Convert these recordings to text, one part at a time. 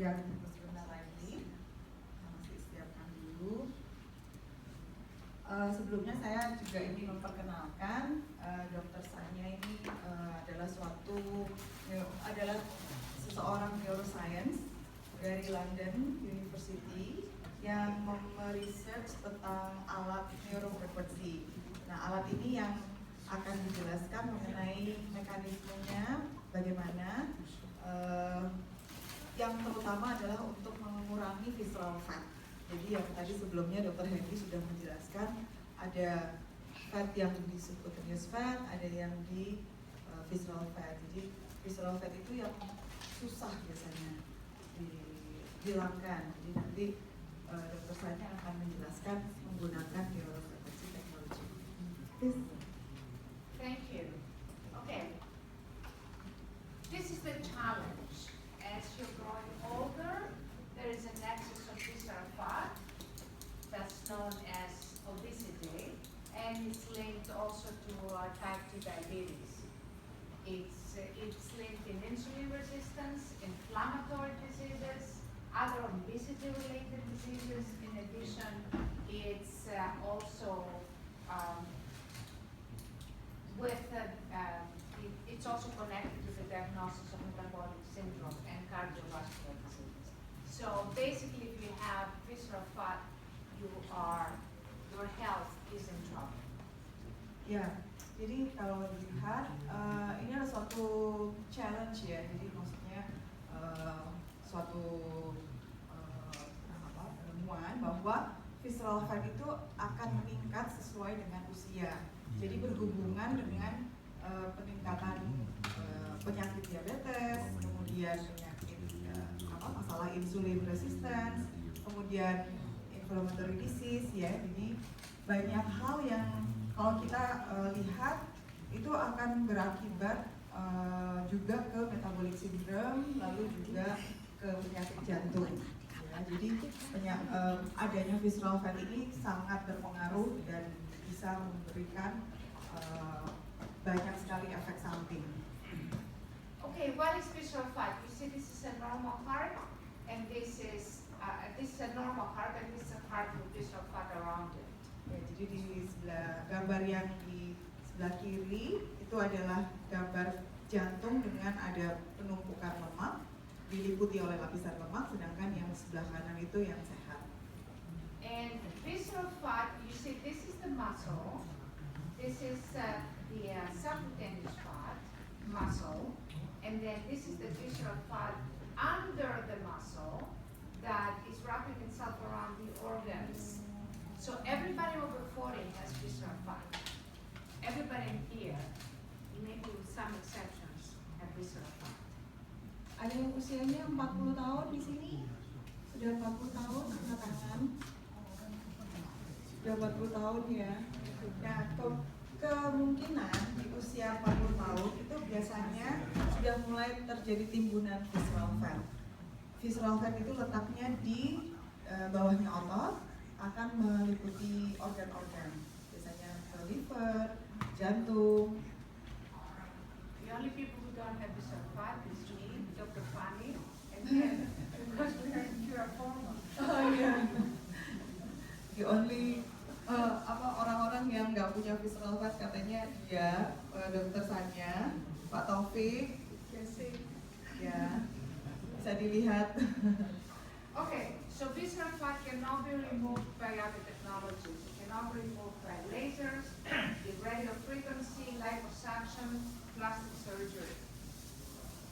yang sebentar lagi. Masih siapkan dulu. Sebelumnya saya juga ingin memperkenalkan Dr. Sanya ini adalah seseorang neuroscience dari London University yang meresearch tentang alat neurofrekuensi. Nah, alat ini yang akan dijelaskan mengenai mekanismenya bagaimana, yang terutama adalah untuk mengurangi visceral fat. Jadi yang tadi sebelumnya Dr. Henry sudah menjelaskan, ada fat yang di subcutaneous fat, ada yang di visceral fat. Jadi visceral fat itu yang susah biasanya dihilangkan. Jadi nanti Dr. Sanya akan menjelaskan menggunakan neurofrequency technology. Please. Thank you. Okay. This is the challenge. As you're growing older, there is an excess of visceral fat that's known as obesity, and it's linked also to type 2 diabetes. It's linked in insulin resistance, inflammatory diseases, other obesity-related diseases. In addition, it's also it's also connected to the diagnosis of metabolic syndrome and cardiovascular disease. So basically, if you have visceral fat, your health is in trouble. Ya, jadi kalau dilihat ini adalah suatu challenge ya. Jadi maksudnya suatu penemuan bahwa visceral fat itu akan meningkat sesuai dengan usia. Jadi berhubungan dengan peningkatan penyakit diabetes, kemudian penyakit masalah insulin resistance, kemudian inflammatory disease ya. Jadi banyak hal yang kalau kita lihat itu akan berakibat juga ke metabolic syndrome, lalu juga ke penyakit jantung. Ya, jadi adanya visceral fat ini sangat berpengaruh dan bisa memberikan banyak sekali efek samping. Okay, what is visceral fat? You see, this is a normal heart, and this is a normal heart, and this is a heart with visceral fat around it. Ya, jadi di sebelah gambar yang di sebelah kiri itu adalah gambar jantung dengan ada penumpukan lemak diliputi oleh lapisan lemak, sedangkan yang sebelah kanan itu yang sehat. And visceral fat, you see, this is the muscle. This is the subcutaneous fat muscle, and then this is the visceral fat under the muscle that is wrapping itself around the organs. So everybody over 40 has visceral fat. Everybody in here, maybe with some exceptions, have visceral fat. Ada yang usianya 40 tahun di sini? Sudah 40 tahun angkat tangan. Sudah 40 tahun ya. Nah, kemungkinan di usia 40 tahun itu biasanya sudah mulai terjadi timbunan visceral fat. Visceral fat itu letaknya di bawahnya otot, akan meliputi organ-organ, biasanya liver, jantung. The only people who don't have visceral fat is me, Dr. Fanny, and then because we are in pure form. Oh iya. The only orang-orang yang nggak punya visceral fat katanya dia, Dr. Sanya, Pak Taufik, ya bisa dilihat. Okay, so visceral fat cannot be removed by other technologies. It cannot be removed by lasers, the radio frequency, liposuction, plastic surgery.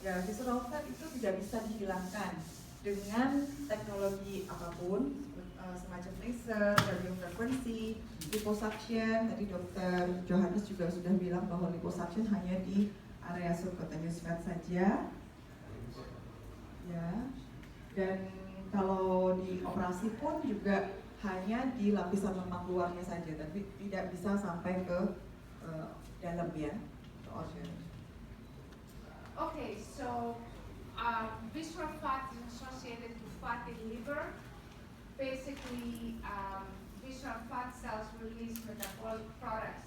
Ya, visceral fat itu tidak bisa dihilangkan dengan teknologi apapun, semacam laser, radiofrequency, liposuction. Tadi Dr. Johannes juga sudah bilang bahwa liposuction hanya di area subcutaneous fat saja. Ya, dan kalau di operasi pun juga hanya di lapisan lemak luarnya saja, tapi tidak bisa sampai ke dalam ya, ke organ. Okay, so visceral fat is associated to fatty liver. Basically, visceral fat cells release metabolic products